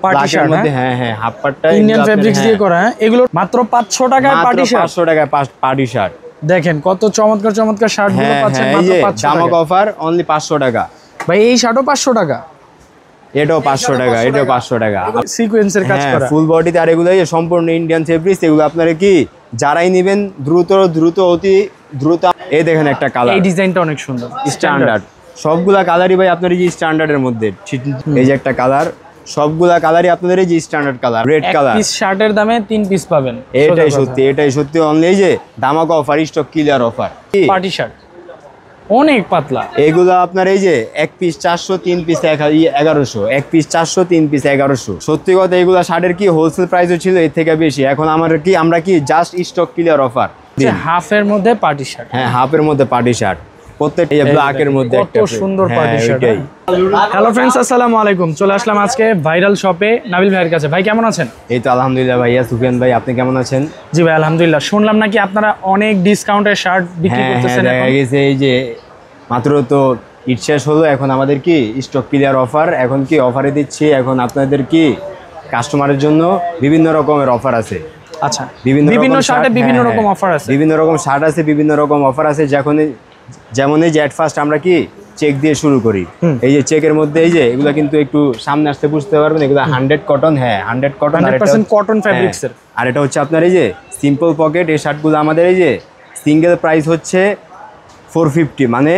Party shirt মধ্যে হ্যাঁ হ্যাঁ হাফ পাটটা ইন্ডিয়ান ফেব্রিক্স দিয়ে করা। হ্যাঁ এগুলো মাত্র 500 টাকায় পার্টি শার্ট। 500 টাকায় পার্টি শার্ট। দেখেন কত চমৎকার চমৎকার শার্ট গুলো পাচ্ছেন মাত্র 500 টাকা। দামাক অফার অনলি 500 টাকা। ভাই এই শার্টও 500 টাকা, এটাও 500 টাকা, এটাও 500 টাকা। সিকোয়েন্সের কাজ করা ফুল বডিতে। আর এগুলো সম্পূর্ণ ইন্ডিয়ান ফেব্রিক্স। এগুলো আপনারা কি যারাই নেবেন দ্রুত অতি দ্রুত। এই দেখেন একটা কালার, এই ডিজাইনটা অনেক সুন্দর স্ট্যান্ডার্ড। সবগুলা কালারই ভাই আপনার এই যে স্ট্যান্ডার্ডের মধ্যে। এই যে একটা কালার, সবগুলা কালারই আপনাদের এই যে standard colour, red colour. Piece শার্টের দামে 3 পিস পাবেন। এটাই সত্যি, এটাই সত্যি। অনলি এই যে দামাক offer, stock clear offer. Party shirt অনেক পাতলা। এগুলো আপনার এই যে এক পিস 400, 3 পিস 1100, এক পিস 400, 3 পিস 1100। সত্যি কথা এগুলো শার্টের কি হোলসেল প্রাইসও ছিল এর থেকে বেশি। এখন আমরা কি জাস্ট স্টক ক্লিয়ার অফার। হাফের মধ্যে পার্টি শার্ট। হ্যাঁ হাফের মধ্যে পার্টি শার্ট, প্রত্যেকটা ব্ল্যাকের মধ্যে একটা সুন্দর পার্টি শার্ট। হ্যালো ফ্রেন্ডস, আসসালামু আলাইকুম। চলে আসলাম আজকে ভাইরাল শপে নাবিল ভাইয়ের কাছে। ভাই কেমন আছেন? এই তো আলহামদুলিল্লাহ ভাইয়া। সুফিয়ান ভাই আপনি কেমন আছেন? জি ভাই আলহামদুলিল্লাহ। শুনলাম নাকি আপনারা অনেক ডিসকাউন্টের শার্ট বিক্রি করতেছেন। দেখা গেছে এই যে মাত্র তো ঈদ শেষ হলো, এখন আমাদের কি স্টক ক্লিয়ার অফার। এখন কি অফারে দিচ্ছি, এখন আপনাদের কি কাস্টমারের জন্য বিভিন্ন রকমের অফার আছে। আচ্ছা, বিভিন্ন শার্টে বিভিন্ন রকম অফার আছে, বিভিন্ন রকম শার্ট আছে, বিভিন্ন রকম অফার আছে। যেমন এই যে এট ফার্স্ট আমরা কি চেক দিয়ে শুরু করি। এই যে চেকের মধ্যে এই যে এগুলো কিন্তু একটু সামনে আসতে বুঝতে পারবেন, এগুলো 100 কটন। হ্যাঁ 100 কটন, 100% কটন ফেব্রিক্সের। আর এটা হচ্ছে আপনার এই যে সিম্পল পকেট। এই শার্টগুলো আমাদের এই যে সিঙ্গেল প্রাইস হচ্ছে 450, মানে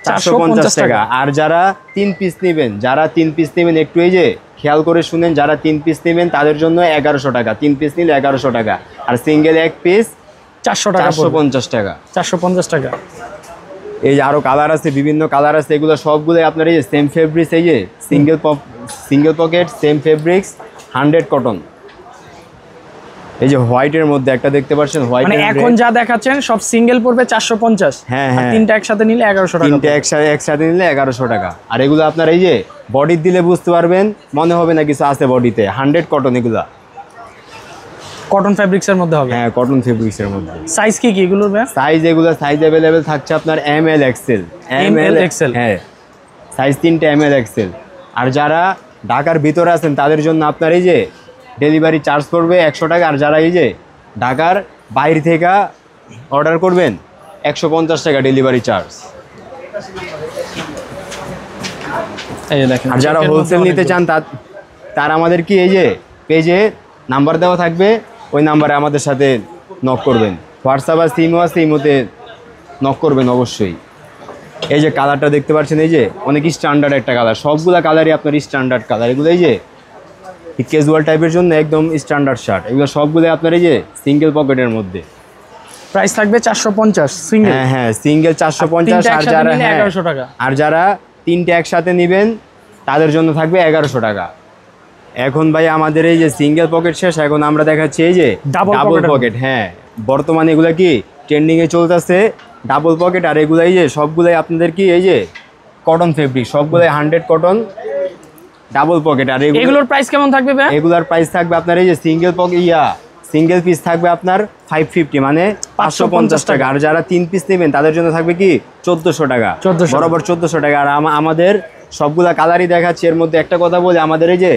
450 টাকা। আর যারা 3 পিস নেবেন, একটু এই যে খেয়াল করে শুনেন, যারা 3 পিস নেবেন তাদের জন্য 1100 টাকা। 3 পিস নিলে 1100 টাকা। আর সিঙ্গেল এক পিস 400 টাকা, 450 টাকা। 450 টাকা। এই যে আরো কালার আছে, বিভিন্ন কালার আছে। এগুলো সবগুলো আপনার এই যে সেম ফেব্রিক্স। এই যে single pocket, same fabrics, 100 cotton. এই যে হোয়াইটের মধ্যে একটা দেখতে পাচ্ছেন, হোয়াইট মানে এখন যা দেখাচ্ছেন সব সিঙ্গেল পড়বে 450। হ্যাঁ হ্যাঁ, তিনটা একসাথে নিলে 1100 টাকা। তিনটা একসাথে নিলে 1100 টাকা। আর এগুলো আপনার এই যে বডি দিলে বুঝতে পারবেন, মনে হবে না কিছু আছে বডিতে। 100 কটন, এগুলা কটন ফেব্রিক্সের মধ্যে হবে। হ্যাঁ কটন ফেব্রিক্সের মধ্যে। সাইজ কি এগুলোর ভাই? সাইজ সাইজ अवेलेबल থাকছে আপনার ML XL। হ্যাঁ সাইজ 3টা ML XL। আর যারা ঢাকার ভিতরে আছেন তাদের জন্য আপনার এই যে ডেলিভারি চার্জ করবে 100 টাকা। আর যারা এই যে ঢাকার বাইরে থেকে অর্ডার করবেন 150 টাকা ডেলিভারি চার্জ। এই যে দেখেন, আর যারা হোলসেল নিতে চান তার আমাদের কি এই যে পেজে নাম্বার দেওয়া থাকবে, ওই নাম্বারে আমাদের সাথে নক করবেন। হোয়াটসঅ্যাপ আর সিমও আছে, ইমোতে নক করবেন অবশ্যই। এই যে কালারটা দেখতে পাচ্ছেন, এই যে অনেক স্ট্যান্ডার্ড একটা কালার। সবগুলা কালারই আপনার স্ট্যান্ডার্ড কালার। এগুলো এই যে ক্যাজুয়াল টাইপের জন্য একদম স্ট্যান্ডার্ড শার্ট। এগুলো সবগুলো আপনার এই যে সিঙ্গেল পকেটের মধ্যে। প্রাইস থাকবে 450 সিঙ্গেল। হ্যাঁ সিঙ্গেল 450। আর যারা 1100 টাকা। আর যারা তিনটে একসাথে নেবেন তাদের জন্য থাকবে 1100 টাকা। এখন ভাই আমাদের এই যে সিঙ্গেল পকেট শেষ, এখন আমরা দেখাচ্ছি এই যে ডাবল পকেট। হ্যাঁ বর্তমানে এগুলা কি ট্রেন্ডিংয়ে চলতেছে, ডাবল পকেট। আর এগুলো এই যে সবগুলাই আপনাদের কি এই যে কটন ফেব্রিক, সবগুলাই 100 কটন ডাবল পকেট। আর এগুলোর প্রাইস কেমন থাকবে ভাই? এগুলার প্রাইস থাকবে আপনার এই যে সিঙ্গেল পিস থাকবে আপনার 550, মানে 550 টাকা। আর যারা 3 পিস নেবেন তাদের জন্য থাকবে কি 1400 টাকা, বরাবর 1400 টাকা। আর আমাদের সবগুলা কালারই দেখাচ্ছি। এর মধ্যে একটা কথা বলি, আমাদের এই যে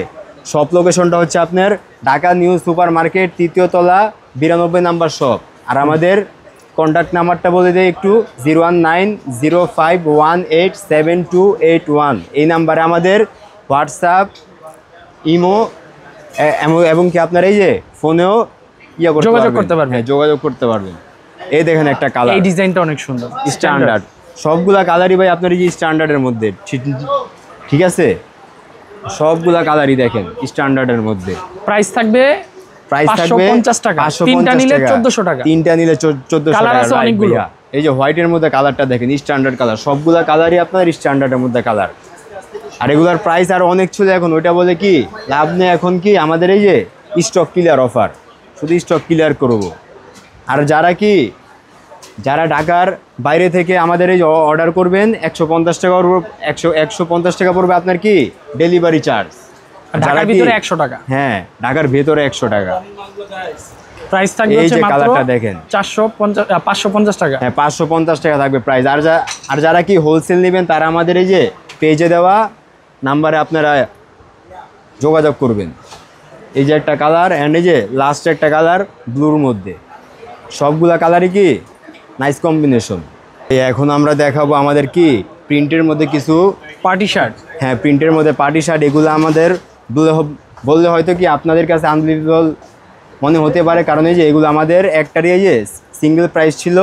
শপ লোকেশনটা হচ্ছে আপনার ঢাকা নিউ সুপার মার্কেট, 3য় তলা, 92 নাম্বার শপ। আর আমাদের কন্ট্যাক্ট নাম্বারটা বলে দেয় একটু, 01905187281। এই নাম্বারে আমাদের হোয়াটসঅ্যাপ, ইমো এবং কি আপনার এই যে ফোনেও যোগাযোগ করতে পারবেন। হ্যাঁ যোগাযোগ করতে পারবেন। এই দেখেন একটা কালার, এই ডিজাইনটা অনেক সুন্দর, স্ট্যান্ডার্ড। সবগুলা কালারই ভাই আপনার এই যে স্ট্যান্ডার্ডের মধ্যে। ঠিক আছে, সবগুলা কালারই দেখেন স্ট্যান্ডার্ডের মধ্যে। প্রাইস থাকবে 550 টাকা। তিনটা নিলে 1400 টাকা। তিনটা নিলে 1400 টাকা। কালার আছে অনেকগুলো। এই যে হোয়াইটের মধ্যে কালারটা দেখেন, স্ট্যান্ডার্ড কালার। সবগুলা কালারই আপনার স্ট্যান্ডার্ডের মধ্যে কালার। আর এগুলার প্রাইস আর অনেক ছিল। এখন ওইটা বলে কি লাভ নেই। এখন কি আমাদের এই যে স্টক ক্লিয়ার অফার, শুধু স্টক ক্লিয়ার করব। আর যারা ঢাকার বাইরে থেকে আমাদের এই অর্ডার করবেন 150 টাকা, 150 টাকা পড়বে আপনার কি ডেলিভারি চার্জ। ঢাকার ভিতরে 100 টাকা। হ্যাঁ ঢাকার ভিতরে 100 টাকা। প্রাইস থাকবে এই যে কালারটা দেখেন 550 টাকা। হ্যাঁ 550 টাকা থাকবে প্রাইস। আর যারা কি হোলসেল নেবেন তারা আমাদের এই যে পেজে দেওয়া নাম্বারে আপনারা যোগাযোগ করবেন। এই যে একটা কালার অ্যান্ড এই যে লাস্ট একটা কালার ব্লুর মধ্যে, সবগুলা কালারই কি নাইস কম্বিনেশন। এখন আমরা দেখাবো আমাদের কি প্রিন্টের মধ্যে কিছু, পার্টি শার্ট। হ্যাঁ প্রিন্টের মধ্যে পার্টি শার্ট। এগুলো আমাদের বললে হয়তো কি আপনাদের কাছে আনবিলিভেবল মনে হতে পারে, কারণ এই যে এগুলো আমাদের একটারই এই যে সিঙ্গেল প্রাইস ছিল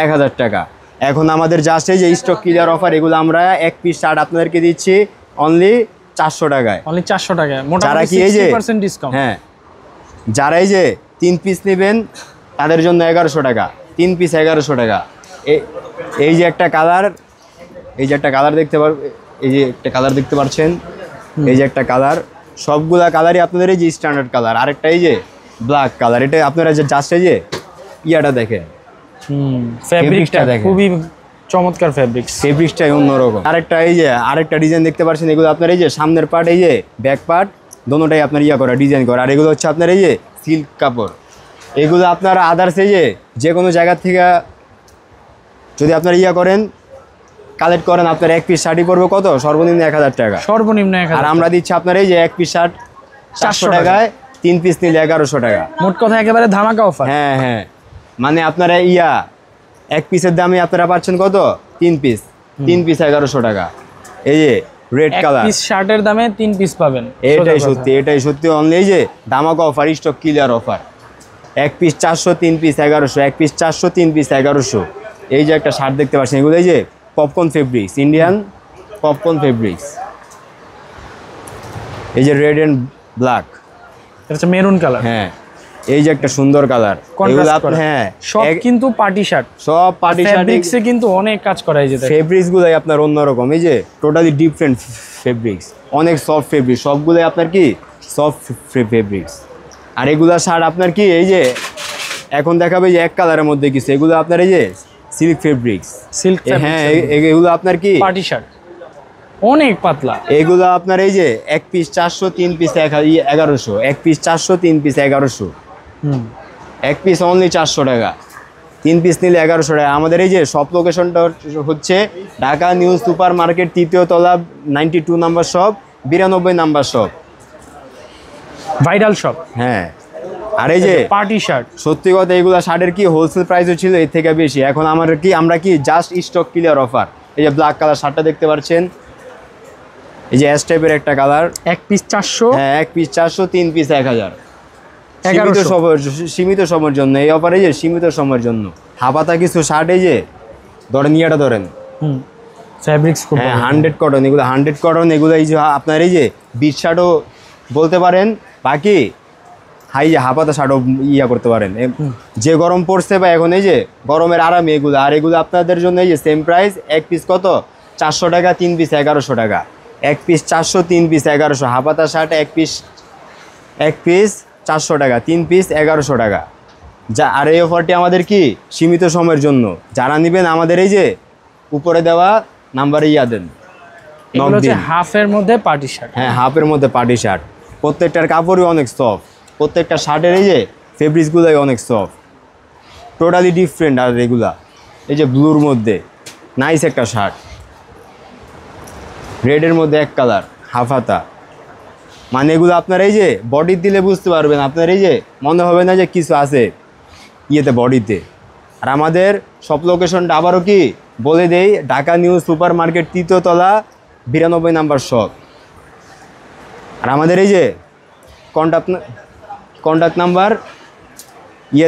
1000 টাকা। এখন আমাদের জাস্ট এই যে স্টক ক্লিয়ার অফার, এগুলো আমরা এক পিস শার্ট আপনাদেরকে দিচ্ছি অনলি 400 টাকায়। অনলি 400 টাকায়, যারা মোটামুটি কি এই যে 60% ডিসকাউন্ট। হ্যাঁ, যারা এই যে 3 পিস নেবেন তাদের জন্য 1100 টাকা, 3 পিস 1100 টাকা। এই যে একটা কালার, এই যে একটা কালার দেখতে এই যে একটা কালার দেখতে পাচ্ছেন, এই যে একটা কালার, সবগুলা কালারই আপনাদের এই যে স্ট্যান্ডার্ড কালার। আরেকটা এই যে ব্ল্যাক কালার, এটা আপনারা যে জাস্ট এই যে ইয়াটা দেখেন, ফেব্রিকটা দেখেন। খুবই চমৎকার ফেব্রিক্স, ফেব্রিক্সটাই অন্যরকম। আরেকটা এই যে আরেকটা ডিজাইন দেখতে পাচ্ছেন, এগুলো আপনার এই যে সামনের পার্ট, এই যে ব্যাক পার্ট, দোনোটাই আপনার ইয়া করা ডিজাইন করা। আর এগুলো হচ্ছে আপনার এই যে সিল্ক কাপড়। এগুলো আপনার আদার্স এই যে কোনো জায়গা থেকে যদি আপনার ইয়া করেন, কালেক্ট করেন, আপনার এক পিস শার্টই পড়বে কত? সর্বনিম্ন 1000 টাকা। সর্বনিম্ন 1000। আর আমরা দিচ্ছি আপনার এই যে এক পিস শার্ট 400 টাকায়, 3 পিস নিলে 1100 টাকা। মোট কথা একেবারে ধামাকা অফার। হ্যাঁ হ্যাঁ, মানে আপনারা এক পিসের দামে আপনারা পাচ্ছেন কত? 3 পিস, 3 পিস 1100 টাকা। এই যে রেড কালার, পিস শার্টের দামে 3 পিস পাবেন। এটাই সত্যি, এটাই সত্যি। অনলি এই যে ধামাকা অফার, স্টক ক্লিয়ার অফার। এক পিস 400, 3 পিস 1100, এক পিস 400, 3 পিস 1100। এই যে একটা শার্ট দেখতে পাচ্ছেন, এগুলো এই যে popcorn fabrics, Indian popcorn fabrics. এই যে রেড এন্ড ব্ল্যাক, এটা হচ্ছে মেরুন কালার। হ্যাঁ এই যে একটা সুন্দর কালার। এগুলো আপনি হ্যাঁ সব কিন্তু পার্টি শার্ট, সব পার্টি শার্ট। ফেব্রিক্সে কিন্তু অনেক কাজ করা, এই যে ফেব্রিক্স গুলাই আপনার অন্যরকম, এই যে টোটালি ডিফারেন্ট ফেব্রিক্স, অনেক সফট ফেব্রিক্স, সবগুলোই আপনার কি সফট ফেব্রিক্স। আর এগুলা শার্ট আপনার কি এই যে এখন দেখাবে যে এক কালারের মধ্যে কিছু, এগুলো আপনার এই যে সিল্ক ফেব্রিক্স, সিল্ক। হ্যাঁ এগুলো আপনার কি পার্টি শার্ট অনেক পাতলা। এগুলো আপনার এই যে এক পিস 400, 3 পিস 1100, এক পিস 400, 3 পিস 1100, এক পিস অনলি 400 টাকা, 3 পিস নিলে 1100 টাকা। আমাদের এই যে শপ লোকেশনটা হচ্ছে ঢাকা নিউ সুপার মার্কেট, 3য় তলা, 92 number shop, 92 number shop, viral shop. হ্যাঁ। আর এই যে পার্টি শার্ট, সত্যি কথা এগুলা শার্টের কি হোলসেল প্রাইসও ছিল এর থেকে বেশি। এখন আমরা কি জাস্ট স্টক ক্লিয়ার অফার। এই যে ব্ল্যাক কালার শার্টটা দেখতে পাচ্ছেন, এই যে এস টাইপের একটা কালার, এক পিস 400, হ্যাঁ এক পিস 400, 3 পিস 1000। 1100। সীমিত সময়ের জন্য এই অফার, এই যে সীমিত সময়ের জন্য। হাফাতা কিছু শার্ট, এই যে ধরেন ইয়াটা ধরেন, ফেব্রিক্স খুব হ্যাঁ 100 কটন, এগুলো 100 কটন। এগুলো এই যে আপনার এই যে বিচ শার্টও বলতে পারেন, বাকি হাই যে হাফাতা শার্টও ইয়া করতে পারেন। যে গরম পড়ছে বা এখন এই যে গরমের আরামে এগুলো। আর এগুলো আপনাদের জন্য এই যে সেম প্রাইস, এক পিস কত? 400 টাকা, 3 পিস 1100 টাকা, এক পিস 400, 3 পিস 1100। হাফাতা শার্ট এক পিস 400 টাকা, 3 পিস 1100 টাকা। আর এই অফারটি আমাদের কি সীমিত সময়ের জন্য। যারা নেবেন আমাদের এই যে উপরে দেওয়া নাম্বারে দেন, এগুলো হচ্ছে হাফের মধ্যে পার্টি শার্ট। হ্যাঁ হাফের মধ্যে পার্টি শার্ট। প্রত্যেকটার কাপড়ই অনেক সফট, প্রত্যেকটা শার্টের এই যে ফেব্রিক্সগুলোই অনেক সফট, টোটালি ডিফারেন্ট। আর এগুলা এই যে ব্লুর মধ্যে নাইস একটা শার্ট, রেডের মধ্যে এক কালার, হাফ হাতা। মানে এগুলো আপনার এই যে বডি দিলে বুঝতে পারবেন, আপনার এই যে মনে হবে না যে কিছু আছে বডিতে। আর আমাদের সব লোকেশনটা আবারও কি বলে দেই, ঢাকা নিউ সুপার মার্কেট, 3য় তলা, 92 নাম্বার শপ। আর আমাদের এই যে কন্ট্যাক্ট নাম্বার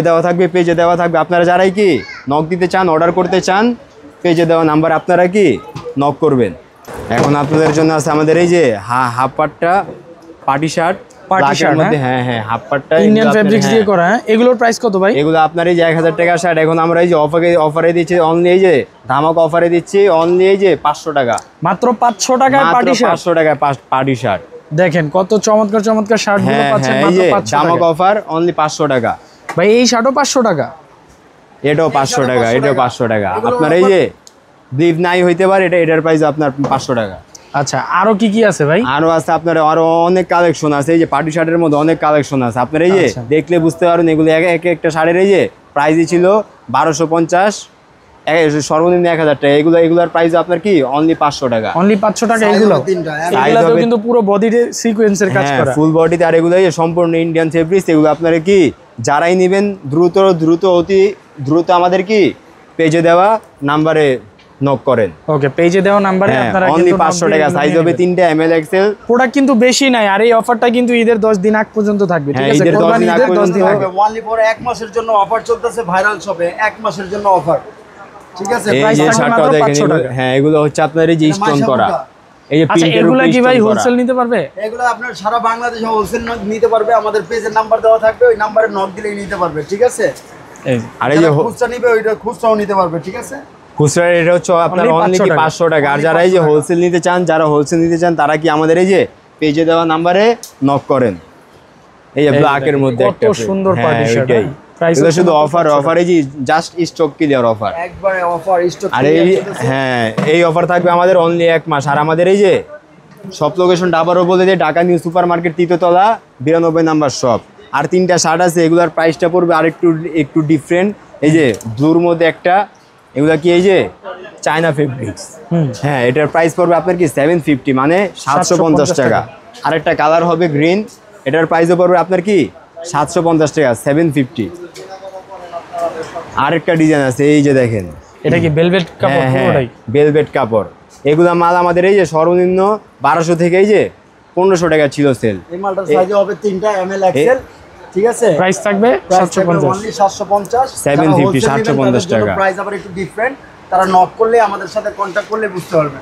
দেওয়া থাকবে, পেজে দেওয়া থাকবে। আপনারা যারাই কি নক দিতে চান, অর্ডার করতে চান, পেজে দেওয়া নাম্বার আপনারা কি নক করবেন। এখন আপনাদের জন্য আছে আমাদের এই যে হাফ পাটটা পার্টি শার্ট, মধ্যে হ্যাঁ হ্যাঁ হাফ পাটটা ইন্ডিয়ান ফেব্রিক্স দিয়ে করা। হ্যাঁ এগুলোর প্রাইস কত ভাই? এগুলো আপনার এই যে 1000 টাকা শার্ট। এখন আমরা এই যে অফারে দিচ্ছি অনলি, এই যে ধামাকা অফারে দিচ্ছি অনলি এই যে 500 টাকা, মাত্র 500 টাকায় পার্টি শার্ট। 500 টাকায় পার্টি শার্ট। দেখেন কত চমৎকার চমৎকার শার্ট গুলো পাচ্ছেন মাত্র 500 টাকা। ধামাকা অফার অনলি 500 টাকা। ভাই এই শার্টও 500 টাকা, এটাও 500 টাকা, এটাও 500 টাকা। আপনার এই যে ব্লিভ নাই হইতে পারে, এটার প্রাইস আপনার 500 টাকা। আচ্ছা আরো কি কি আছে ভাই? আরো আছে আপনার, আরো অনেক কালেকশন আছে। এই যে পার্টি শার্টের মধ্যে অনেক কালেকশন আছে। আপনার এই যে দেখলে বুঝতে পারবেন, এগুলো এক একটা শার্টের এই যে প্রাইসই ছিল 1250, সর্বনিম্ন 1000 টাকা। এগুলার প্রাইস আপনার কি অনলি 500 টাকা। অনলি 500 টাকা Size এগুলো? হবে তিনটা, এগুলো তো কিন্তু পুরো বডিতে সিকোয়েন্সের কাজ হ্যাঁ করা। ফুল বডিতে। আর এগুলো সম্পূর্ণ ইন্ডিয়ান ফেব্রিক্স। এগুলো আপনারা কি যারাই নেবেন অতি দ্রুত আমাদের কি পেজে দেওয়া নাম্বারে নক করেন। ওকে, পেজে দেওয়া নাম্বারে আপনারা অনলি 500 টাকা। সাইজ হবে 3টা, ML XL। প্রোডাক্ট কিন্তু বেশি নাই, আর এই অফারটা কিন্তু ঈদের 10 দিন আগ পর্যন্ত থাকবে, ঠিক হ্যাঁ, আছে? ঈদের 10 কোরবানি দিন আগ ঈদের 10 দিন পর্যন্ত। আগে। ওয়ানলি ফর 1 মাসের জন্য অফার চলতেছে ভাইরাল শপে, 1 মাসের জন্য অফার, ঠিক আছে? এই price যে থাকবে শার্টটা মাত্র দেখেন 500 টাকা। হ্যাঁ এগুলো হচ্ছে আপনার এই যে এটা স্টোন মাইশা করা। বুটা। এই যে আচ্ছা, প্রিন্টের এগুলা উপরে কি ভাই stone করা। হোলসেল নিতে পারবে? এগুলো আপনার সারা বাংলাদেশে হোলসেল নিতে পারবে, আমাদের পেজের নাম্বার দেওয়া থাকবে, ওই নাম্বারে নক দিলেই নিতে পারবে, ঠিক আছে? এই আর এই যে যারা খুচরা নিবে ওইটা খুচরাও নিতে পারবে, ঠিক আছে? খুচরা রেট হচ্ছে আপনার Only অনলি 500 টাকা। 500 টাকা। আর Only যারা এই যে 500 হোলসেল নিতে চান, তারা কি আমাদের এই যে পেজে দেওয়া নাম্বারে নক করেন। এই যে ব্ল্যাকের মধ্যে কত একটা print। সুন্দর হ্যাঁ, party shirt, ওইটাই। Price এগুলো হচ্ছে শুধু মাত্র অফার 500 এই যে জাস্ট স্টক ক্লিয়ার অফার। একবারে অফার স্টক। আর এই হ্যাঁ এই অফার থাকবে আমাদের অনলি 1 মাস। আর আমাদের এই যে সব লোকেশনটা আবারও বলে যে ঢাকা নিউ সুপার মার্কেট 3য় তলা 92 নাম্বার শপ। আর 3টা শার্ট আছে, এগুলার প্রাইসটা পড়বে আর একটু ডিফারেন্ট। এই যে ব্লুর মধ্যে একটা, এগুলা কি এই যে চায়না ফেব্রিক্স। হ্যাঁ এটার প্রাইস পড়বে আপনার কি 750 মানে 750 টাকা। আরেকটা কালার হবে গ্রিন, এটার প্রাইসও পড়বে আপনার কি 750 টাকা 750। আরেকটা ডিজাইন আছে এই যে দেখেন, এটা কি ভেলভেট কাপড় পুরোটাই? ভেলভেট কাপড়। এগুলা মাল আমাদের এই যে সর্বনিম্ন 1200 থেকে এই যে 1500 টাকা ছিল সেল। এই মালটার সাইজ হবে 3টা, ML XL, ঠিক আছে? প্রাইস থাকবে 750। অনলি 750, 750, 750 টাকা। প্রাইস আবার একটু ডিফারেন্ট। তারা নক করলে আমাদের সাথে কন্টাক্ট করলে বুঝতে পারবে।